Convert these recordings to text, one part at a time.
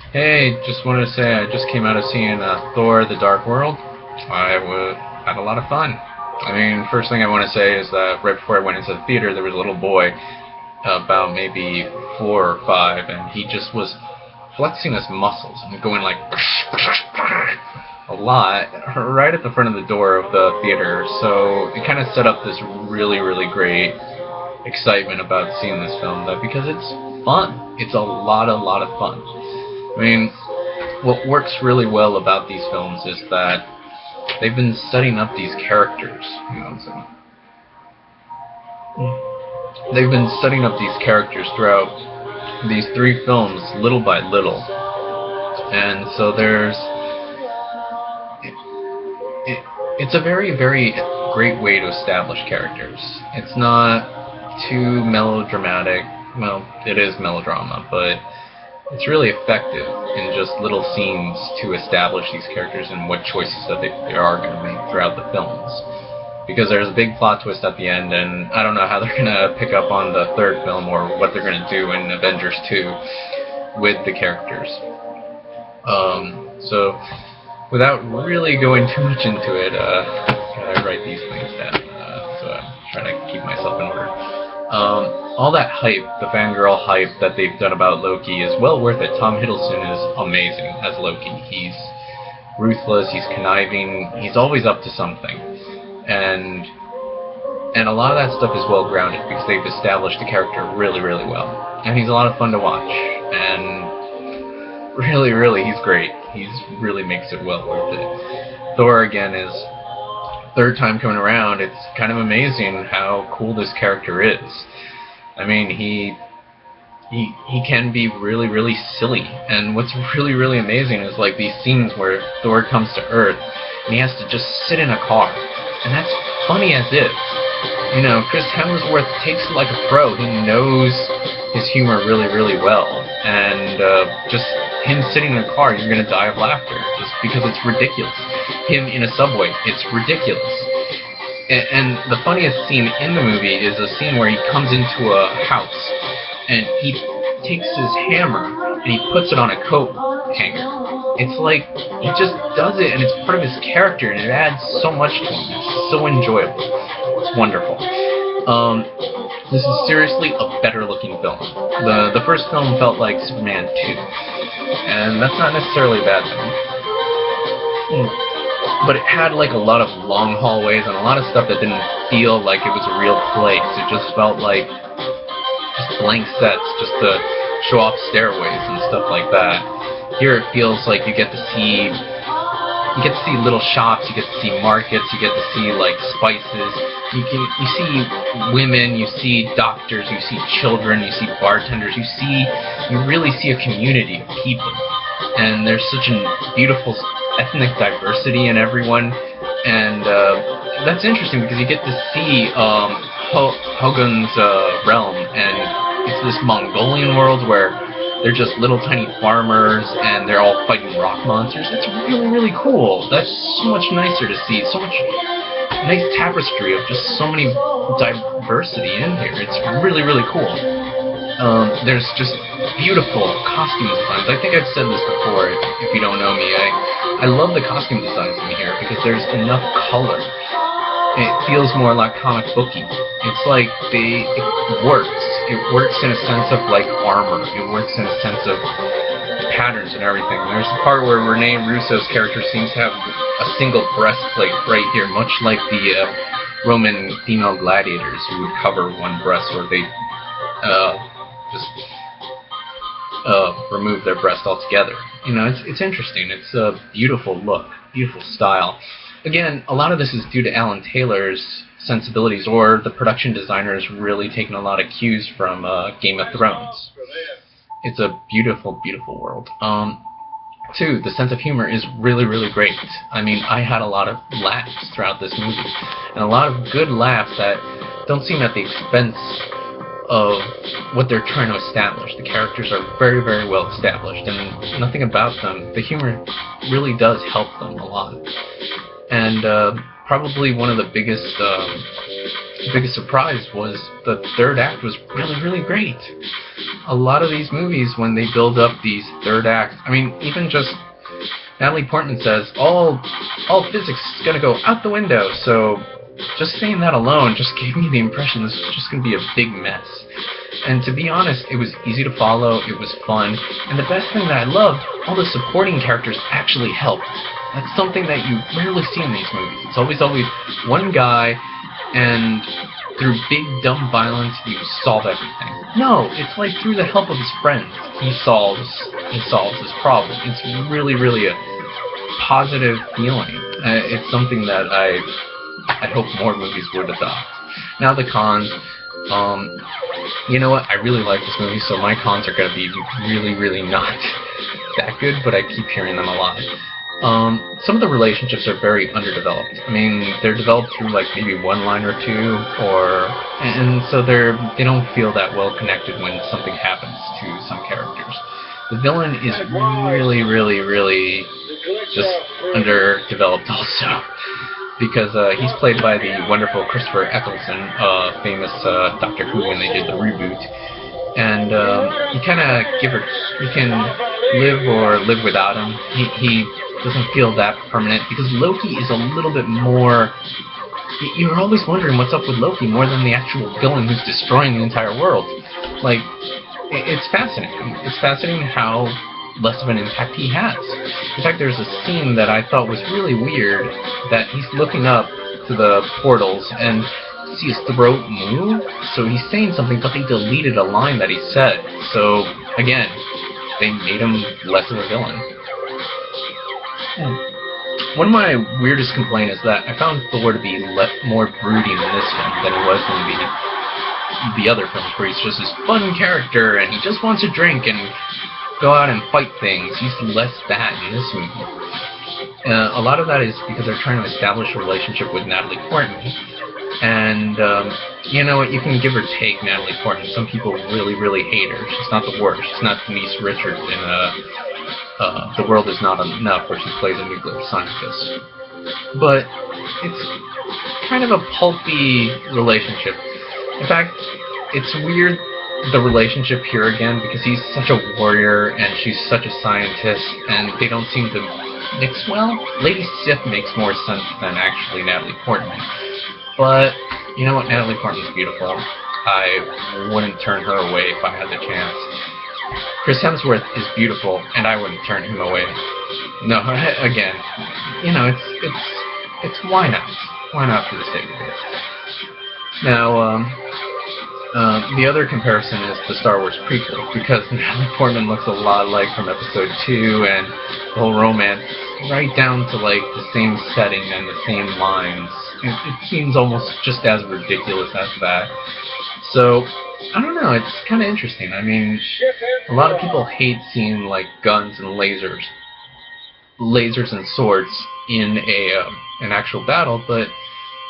Hey, just wanted to say I just came out of seeing Thor: The Dark World. Had a lot of fun. I mean, first thing I want to say is that right before I went into the theater, there was a little boy, about maybe 4 or 5, and he just was flexing his muscles and going like a lot right at the front of the door of the theater. So it kind of set up this really, really great excitement about seeing this film. That because it's fun, it's a lot of fun. I mean, what works really well about these films is that they've been setting up these characters. You know what I'm saying? They've been setting up these characters throughout these 3 films, little by little, and so it's a very, very great way to establish characters. It's not too melodramatic. Well, it is melodrama, but it's really effective in just little scenes to establish these characters and what choices that they are going to make throughout the films. Because there's a big plot twist at the end, and I don't know how they're going to pick up on the 3rd film or what they're going to do in Avengers 2 with the characters. So, without really going too much into it, I write these things down, so I'm trying to keep myself in order. All that hype, the fangirl hype that they've done about Loki is well worth it. Tom Hiddleston is amazing as Loki. He's ruthless, he's conniving, he's always up to something. And a lot of that stuff is well grounded because they've established the character really, really well. And he's a lot of fun to watch. And really, really, he's great. He really makes it well worth it. Thor, again, is 3rd time coming around. It's kind of amazing how cool this character is. I mean, he can be really, really silly. And what's really, really amazing is like these scenes where Thor comes to Earth and he has to just sit in a car. And that's funny as is. You know, Chris Hemsworth takes it like a pro. He knows his humor really, really well. And just him sitting in a car, you're going to die of laughter just because it's ridiculous. Him in a subway, it's ridiculous. And the funniest scene in the movie is a scene where he comes into a house and he takes his hammer and he puts it on a coat hanger. It's like he just does it, and it's part of his character, and it adds so much to him. It's so enjoyable. It's wonderful. This is seriously a better-looking film. The first film felt like Superman 2, and that's not necessarily a bad thing. But it had like a lot of long hallways and a lot of stuff that didn't feel like it was a real place. It just felt like just blank sets, just to show off stairways and stuff like that. Here it feels like you get to see little shops, you get to see markets, you get to see like spices. You see women, you see doctors, you see children, you see bartenders, you really see a community of people. And there's such a beautiful ethnic diversity in everyone, and that's interesting because you get to see Hogun's realm, and it's this Mongolian world where they're just little tiny farmers, and they're all fighting rock monsters. That's really, really cool. That's so much nicer to see. So much nice tapestry of just so many diversity in here. It's really, really cool. There's just beautiful costume designs. I think I've said this before. If you don't know me, I love the costume designs in here because there's enough color. It feels more like comic booky. It's like it works. It works in a sense of like armor. It works in a sense of patterns and everything. There's a part where Rene Russo's character seems to have a single breastplate right here, much like the Roman female gladiators who would cover one breast, or they just remove their breast altogether. You know, it's interesting. It's a beautiful look, beautiful style. Again, a lot of this is due to Alan Taylor's sensibilities, or the production designers really taking a lot of cues from Game of Thrones. It's a beautiful, beautiful world. Two, the sense of humor is really, really great. I mean, I had a lot of laughs throughout this movie, and a lot of good laughs that don't seem at the expense of what they're trying to establish. The characters are very, very well established, and nothing about them, the humor really does help them a lot. And probably one of the biggest the biggest surprise was the third act was really, really great. A lot of these movies, when they build up these third acts, I mean, even just Natalie Portman says, all physics is going to go out the window, so just saying that alone just gave me the impression this was just going to be a big mess. And to be honest, it was easy to follow, it was fun, and the best thing that I loved, all the supporting characters actually helped. That's something that you rarely see in these movies. It's always one guy, and through big, dumb violence, you solve everything. No, it's like through the help of his friends, he solves his problem. It's really, really a positive feeling. It's something that I hope more movies would adopt. Now the cons. You know what? I really like this movie, so my cons are going to be really, really not that good, but I keep hearing them a lot. Some of the relationships are very underdeveloped. I mean, they're developed through like maybe one line or two, and so they don't feel that well connected when something happens to some characters. The villain is really, really, really just underdeveloped also. Because he's played by the wonderful Christopher Eccleston, famous Doctor Who when they did the reboot, and you can live or live without him. He doesn't feel that permanent because Loki is a little bit more. You're always wondering what's up with Loki more than the actual villain who's destroying the entire world. Like, it's fascinating. It's fascinating how less of an impact he has. In fact, there's a scene that I thought was really weird, that he's looking up to the portals and see his throat move, so he's saying something, but they deleted a line that he said. So, again, they made him less of a villain. One of my weirdest complaints is that I found Thor to be more brooding in this film than he was in the other films, where he's just this fun character and he just wants to drink and go out and fight things. He's less that in this movie. A lot of that is because they're trying to establish a relationship with Natalie Portman. And, you know what, you can give or take Natalie Portman. Some people really, really hate her. She's not the worst. She's not Denise Richards in The World Is Not Enough, where she plays a nuclear scientist. But it's kind of a pulpy relationship. In fact, it's weird, the relationship here again, because he's such a warrior and she's such a scientist, and they don't seem to mix well. Lady Sif makes more sense than actually Natalie Portman. But, you know what, Natalie Portman's beautiful. I wouldn't turn her away if I had the chance. Chris Hemsworth is beautiful, and I wouldn't turn him away. No, again, you know, it's why not? Why not for the sake of it? Now, the other comparison is the Star Wars prequel, because Natalie Portman looks a lot like from Episode 2, and the whole romance, right down to like the same setting and the same lines. It seems almost just as ridiculous as that. So, I don't know, it's kind of interesting. I mean, a lot of people hate seeing like guns and lasers and swords in an actual battle, but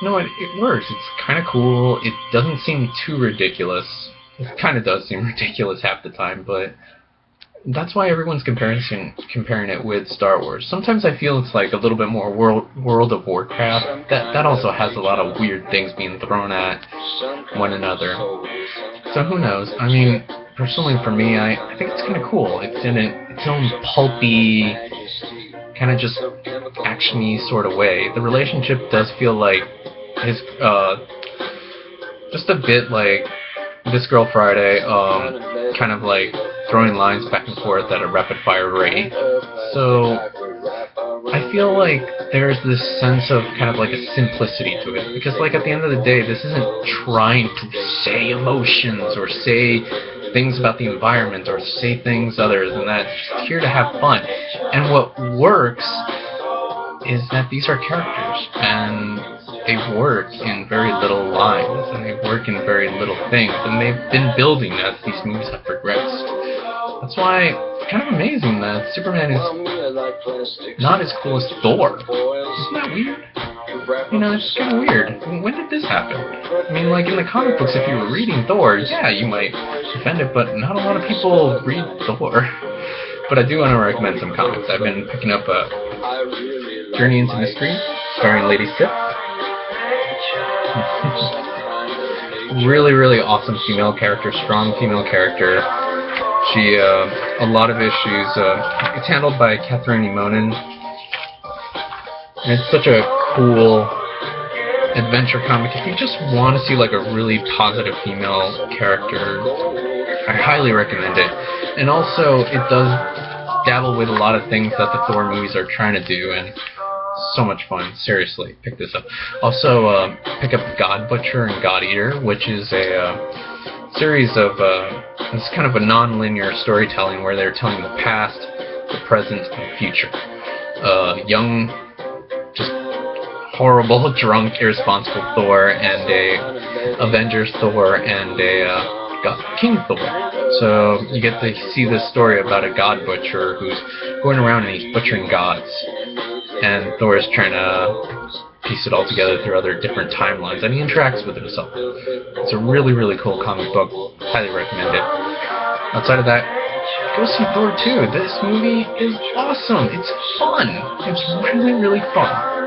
you know what, it works. It's kind of cool. It doesn't seem too ridiculous. It kind of does seem ridiculous half the time, but that's why everyone's comparing it with Star Wars. Sometimes I feel it's like a little bit more World of Warcraft. That also has a lot of weird things being thrown at one another. So who knows? I mean, personally for me, I think it's kind of cool. It's in its own pulpy, kind of just action-y sort of way. The relationship does feel like his, just a bit like This Girl Friday, kind of like throwing lines back and forth at a rapid-fire rate. So I feel like there's this sense of kind of like a simplicity to it, because like at the end of the day, this isn't trying to say emotions or say things about the environment or say things other than that. It's just here to have fun. And what works is that these are characters, and they work in very little lines, and they work in very little things, and they've been building as these movies have progressed. That's why it's kind of amazing that Superman is not as cool as Thor. Isn't that weird? You know, it's kind of weird. When did this happen? I mean, like in the comic books, if you were reading Thor, yeah, you might defend it, but not a lot of people read Thor. But I do want to recommend some comics. I've been picking up Journey into Mystery, starring Lady Sif. really, really awesome female character, strong female character. She, a lot of issues. It's handled by Catherine Imonen, and it's such a cool adventure comic. If you just want to see like a really positive female character, I highly recommend it. And also, it does dabble with a lot of things that the Thor movies are trying to do, and so much fun. Seriously, pick this up. Also, pick up God Butcher and God Eater, which is a series of it's kind of a non-linear storytelling where they're telling the past, the present, and future. Young, just horrible, drunk, irresponsible Thor, and a Avengers Thor, and a King Thor. So you get to see this story about a God Butcher who's going around and he's butchering gods. And Thor is trying to piece it all together through other different timelines, and he interacts with himself. It's a really, really cool comic book. Highly recommend it. Outside of that, go see Thor 2. This movie is awesome. It's fun. It's really, really fun.